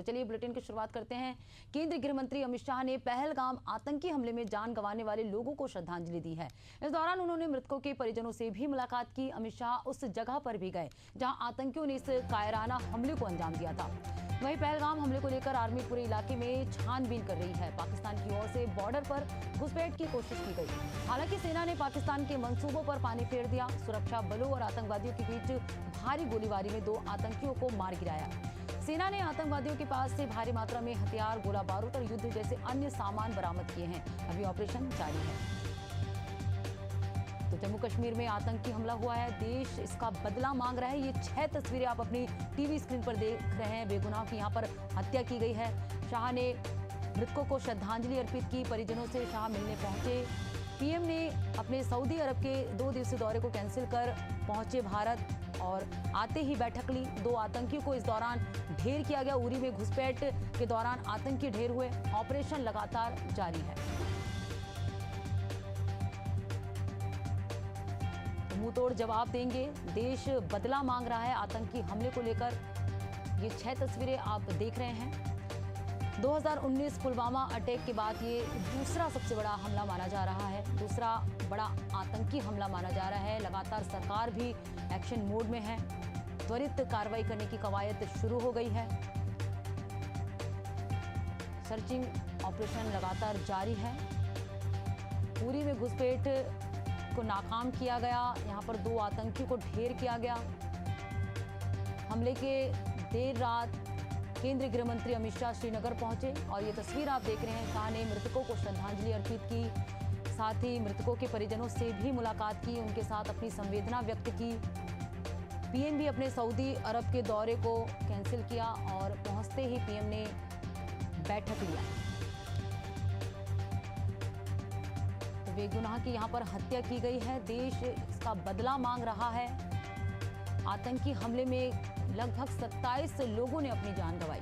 चलिए बुलेटिन की शुरुआत करते हैं। केंद्रीय गृह मंत्री अमित शाह ने पहलगाम आतंकी हमले में जान गंवाने वाले लोगों को श्रद्धांजलि दी है। इस दौरान उन्होंने मृतकों के परिजनों से भी मुलाकात की। अमित शाह उस जगह पर भी गए जहां आतंकियों ने इस कायराना हमले को अंजाम दिया था। वहीं पहलगाम हमले को लेकर आर्मी पूरे इलाके में छानबीन कर रही है। पाकिस्तान की ओर से बॉर्डर पर घुसपैठ की कोशिश की गई। हालांकि सेना ने पाकिस्तान के मंसूबों पर पानी फेर दिया। सुरक्षा बलों और आतंकवादियों के बीच भारी गोलीबारी में 2 आतंकियों को मार गिराया। सेना ने आतंकवादियों के पास से भारी मात्रा में हथियार, गोला बारूद और युद्ध जैसे अन्य सामान बरामद किए हैं। अभी ऑपरेशन जारी है। तो जम्मू कश्मीर में आतंकी हमला हुआ है, देश इसका बदला मांग रहा है। ये 6 तस्वीरें आप अपनी टीवी स्क्रीन पर देख रहे हैं। बेगुनाह की यहाँ पर हत्या की गई है। शाह ने मृतकों को श्रद्धांजलि अर्पित की। परिजनों से शाह मिलने पहुंचे। पीएम ने अपने सऊदी अरब के 2 दिवसीय दौरे को कैंसिल कर पहुंचे भारत और आते ही बैठक ली। 2 आतंकियों को इस दौरान ढेर किया गया। उरी में घुसपैठ के दौरान आतंकी ढेर हुए। ऑपरेशन लगातार जारी है। मुंहतोड़ जवाब देंगे, देश बदला मांग रहा है आतंकी हमले को लेकर। ये 6 तस्वीरें आप देख रहे हैं। 2019 पुलवामा अटैक के बाद ये दूसरा सबसे बड़ा हमला माना जा रहा है, दूसरा बड़ा आतंकी हमला माना जा रहा है। लगातार सरकार भी एक्शन मोड में है। त्वरित कार्रवाई करने की कवायद शुरू हो गई है। सर्चिंग ऑपरेशन लगातार जारी है। उरी में घुसपैठ को नाकाम किया गया। यहाँ पर 2 आतंकियों को ढेर किया गया। हमले के देर रात केंद्रीय गृह मंत्री अमित शाह श्रीनगर पहुंचे और ये तस्वीर आप देख रहे हैं। शाह ने मृतकों को श्रद्धांजलि अर्पित की, साथ ही मृतकों के परिजनों से भी मुलाकात की, उनके साथ अपनी संवेदना व्यक्त की। पीएम भी अपने सऊदी अरब के दौरे को कैंसिल किया और पहुंचते ही पीएम ने बैठक लिया। बेगुनाह की यहाँ पर हत्या की गई है। देश इसका बदला मांग रहा है। आतंकी हमले में लगभग 27 लोगों ने अपनी जान गंवाई।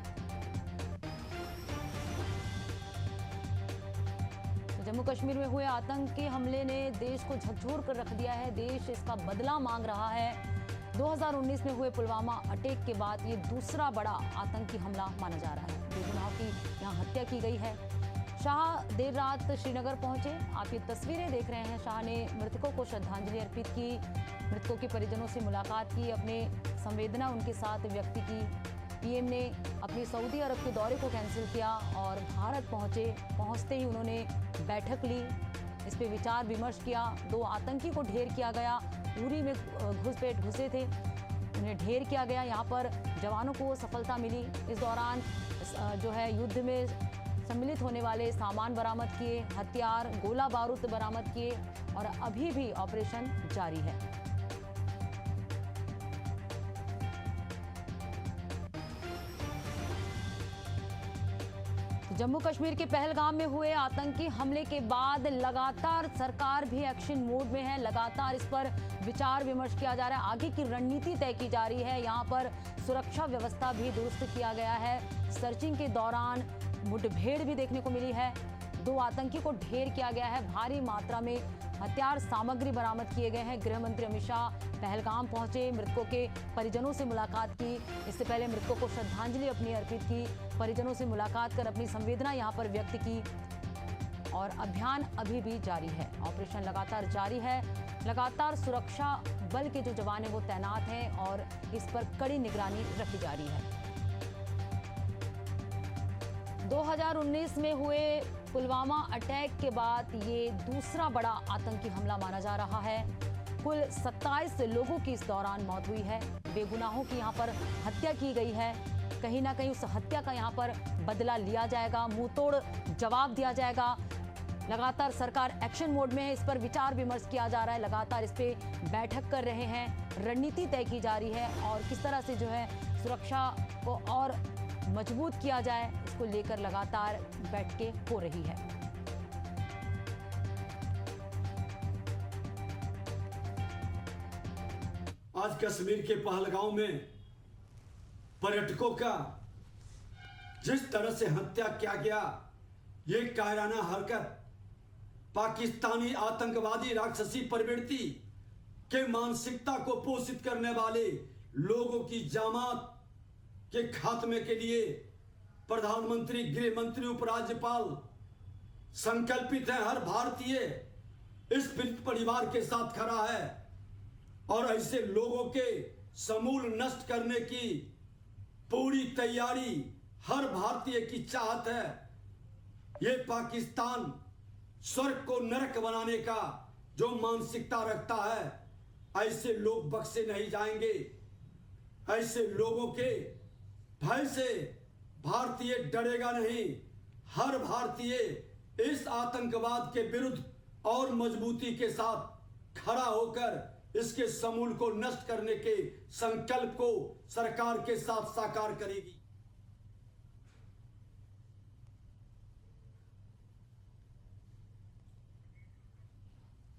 तो जम्मू कश्मीर में हुए आतंकी हमले ने देश को झकझोर कर रख दिया है। देश इसका बदला मांग रहा है। 2019 में हुए पुलवामा अटैक के बाद ये दूसरा बड़ा आतंकी हमला माना जा रहा है। बेगुनाह की यहाँ हत्या की गई है। शाह देर रात श्रीनगर पहुंचे। आप ये तस्वीरें देख रहे हैं। शाह ने मृतकों को श्रद्धांजलि अर्पित की, मृतकों के परिजनों से मुलाकात की, अपने संवेदना उनके साथ व्यक्त की। पीएम ने अपनी सऊदी अरब के दौरे को कैंसिल किया और भारत पहुंचे। पहुंचते ही उन्होंने बैठक ली, इस पे विचार विमर्श किया। 2 आतंकी को ढेर किया गया। उरी में घुसपैठ घुसे थे, उन्हें ढेर किया गया। यहाँ पर जवानों को सफलता मिली। इस दौरान जो है युद्ध में सम्मिलित होने वाले सामान बरामद किए, हथियार, गोला बारूद बरामद किए और अभी भी ऑपरेशन जारी है। जम्मू कश्मीर के पहलगाम में हुए आतंकी हमले के बाद लगातार सरकार भी एक्शन मोड में है। लगातार इस पर विचार विमर्श किया जा रहा है। आगे की रणनीति तय की जा रही है। यहाँ पर सुरक्षा व्यवस्था भी दुरुस्त किया गया है। सर्चिंग के दौरान मुठभेड़ भी देखने को मिली है। 2 आतंकी को ढेर किया गया है। भारी मात्रा में हथियार सामग्री बरामद किए गए हैं। गृह मंत्री अमित शाह पहलगाम पहुंचे, मृतकों के परिजनों से मुलाकात की। इससे पहले मृतकों को श्रद्धांजलि अपनी अर्पित की, परिजनों से मुलाकात कर अपनी संवेदना यहां पर व्यक्त की और अभियान अभी भी जारी है। ऑपरेशन लगातार जारी है। लगातार सुरक्षा बल के जो जवान हैं वो तैनात हैं और इस पर कड़ी निगरानी रखी जा रही है। 2019 में हुए पुलवामा अटैक के बाद ये दूसरा बड़ा आतंकी हमला माना जा रहा है। कुल 27 लोगों की इस दौरान मौत हुई है। बेगुनाहों की यहाँ पर हत्या की गई है। कहीं ना कहीं उस हत्या का यहाँ पर बदला लिया जाएगा, मुंहतोड़ जवाब दिया जाएगा। लगातार सरकार एक्शन मोड में है। इस पर विचार विमर्श किया जा रहा है। लगातार इस पे बैठक कर रहे हैं। रणनीति तय की जा रही है और किस तरह से जो है सुरक्षा को और मजबूत किया जाए, इसको लेकर लगातार बैठकें हो रही है। आज कश्मीर के पहलगाम में पर्यटकों का जिस तरह से हत्या किया गया, ये कायराना हरकत पाकिस्तानी आतंकवादी राक्षसी प्रवृत्ति के मानसिकता को पोषित करने वाले लोगों की जामात के खात्मे के लिए प्रधानमंत्री, गृह मंत्री, उपराज्यपाल संकल्पित है, हर भारतीय इस पीड़ित परिवार के साथ खड़ा है और ऐसे लोगों के समूल नष्ट करने की पूरी तैयारी हर भारतीय की चाहत है। ये पाकिस्तान स्वर्ग को नरक बनाने का जो मानसिकता रखता है, ऐसे लोग बख्शे नहीं जाएंगे। ऐसे लोगों के भय से भारतीय डरेगा नहीं। हर भारतीय इस आतंकवाद के विरुद्ध और मजबूती के साथ खड़ा होकर इसके समूल को नष्ट करने के संकल्प को सरकार के साथ साकार करेगी।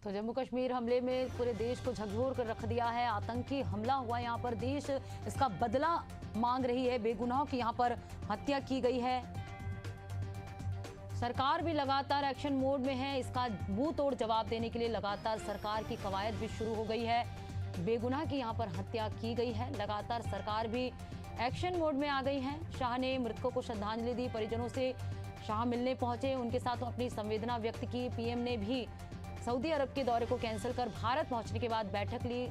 तो जम्मू कश्मीर हमले में पूरे देश को झकझोर कर रख दिया है। आतंकी हमला हुआ यहाँ पर, देश इसका बदला मांग रही है। बेगुनाहों की यहाँ पर हत्या की गई है। सरकार भी लगातार एक्शन मोड में है। इसका मुंह तोड़ जवाब देने के लिए लगातार सरकार की कवायद भी शुरू हो गई है। बेगुनाह की यहाँ पर हत्या की गई है। लगातार सरकार भी एक्शन मोड में आ गई है। शाह ने मृतकों को श्रद्धांजलि दी। परिजनों से शाह मिलने पहुंचे, उनके साथ अपनी संवेदना व्यक्त की। पीएम ने भी सऊदी अरब के दौरे को कैंसिल कर भारत पहुंचने के बाद बैठक ली।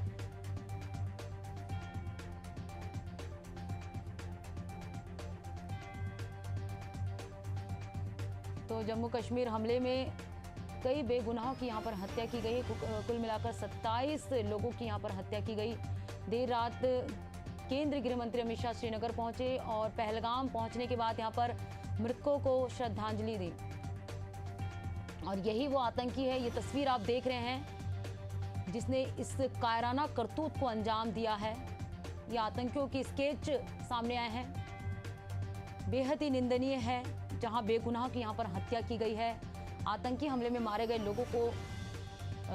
तो जम्मू कश्मीर हमले में कई बेगुनाहों की यहां पर हत्या की गई। कुल मिलाकर 27 लोगों की यहां पर हत्या की गई। देर रात केंद्रीय गृह मंत्री अमित शाह श्रीनगर पहुंचे और पहलगाम पहुंचने के बाद यहां पर मृतकों को श्रद्धांजलि दी। और यही वो आतंकी है, ये तस्वीर आप देख रहे हैं, जिसने इस कायराना करतूत को अंजाम दिया है। ये आतंकियों की स्केच सामने आए हैं। बेहद ही निंदनीय है, जहां बेगुनाह की यहां पर हत्या की गई है। आतंकी हमले में मारे गए लोगों को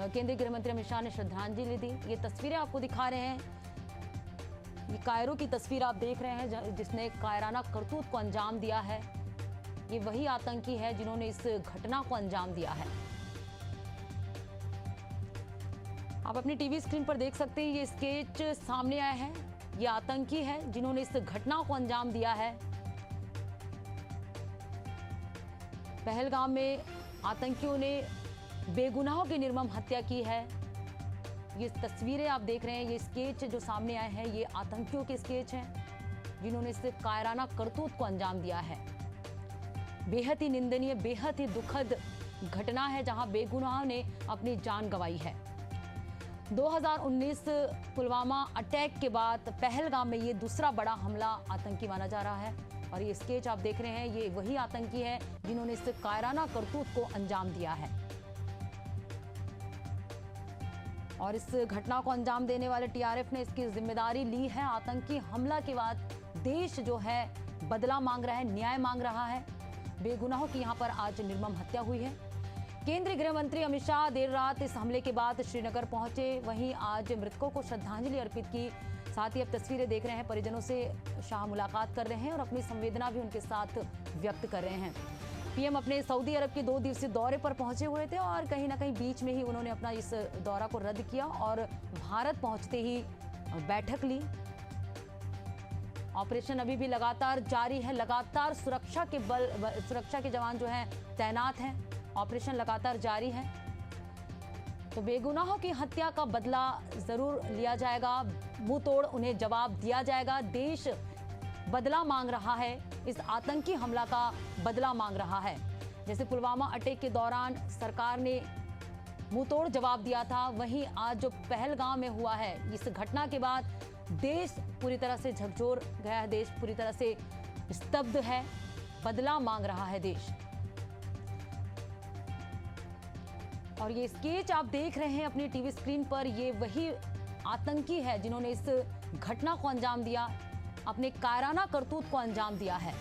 केंद्रीय गृह मंत्री अमित शाह ने श्रद्धांजलि दी। ये तस्वीरें आपको दिखा रहे हैं, ये कायरो की तस्वीर आप देख रहे हैं, जिसने कायराना करतूत को अंजाम दिया है। ये वही आतंकी है जिन्होंने इस घटना को अंजाम दिया है। आप अपनी टीवी स्क्रीन पर देख सकते हैं, ये स्केच सामने आया है। ये आतंकी है जिन्होंने इस घटना को अंजाम दिया है। पहलगाम में आतंकियों ने बेगुनाहों की निर्मम हत्या की है। ये तस्वीरें आप देख रहे हैं, ये स्केच जो सामने आए हैं, ये आतंकियों के स्केच हैं जिन्होंने इस कायराना करतूत को अंजाम दिया है। बेहद ही निंदनीय, बेहद ही दुखद घटना है, जहां बेगुनाहों ने अपनी जान गंवाई है। 2019 पुलवामा अटैक के बाद पहलगाम में ये दूसरा बड़ा हमला आतंकी माना जा रहा है। और ये स्केच आप देख रहे हैं, ये वही आतंकी है जिन्होंने इस कायराना करतूत को अंजाम दिया है। और इस घटना को अंजाम देने वाले टीआरएफ ने इसकी जिम्मेदारी ली है। आतंकी हमला के बाद देश जो है बदला मांग रहा है, न्याय मांग रहा है। बेगुनाहों की यहाँ पर आज निर्मम हत्या हुई है। केंद्रीय गृह मंत्री अमित शाह देर रात इस हमले के बाद श्रीनगर पहुंचे, वहीं आज मृतकों को श्रद्धांजलि अर्पित की। साथ ही अब तस्वीरें देख रहे हैं, परिजनों से शाह मुलाकात कर रहे हैं और अपनी संवेदना भी उनके साथ व्यक्त कर रहे हैं। पीएम अपने सऊदी अरब के 2 दिवसीय दौरे पर पहुंचे हुए थे और कहीं ना कहीं बीच में ही उन्होंने अपना इस दौरा को रद्द किया और भारत पहुंचते ही बैठक ली। ऑपरेशन अभी भी लगातार जारी है। लगातार सुरक्षा के जवान जो हैं तैनात हैं। ऑपरेशन लगातार जारी है। तो बेगुनाहों की हत्या का बदला जरूर लिया जाएगा, मुंह तोड़ उन्हें जवाब दिया जाएगा। देश बदला मांग रहा है, इस आतंकी हमला का बदला मांग रहा है। जैसे पुलवामा अटैक के दौरान सरकार ने मुंह तोड़ जवाब दिया था, वहीं आज जो पहलगाम में हुआ है, इस घटना के बाद देश पूरी तरह से झकझोर गया है। देश पूरी तरह से स्तब्ध है, बदला मांग रहा है देश। और ये स्केच आप देख रहे हैं अपनी टीवी स्क्रीन पर, ये वही आतंकी है जिन्होंने इस घटना को अंजाम दिया, अपने कायराना करतूत को अंजाम दिया है।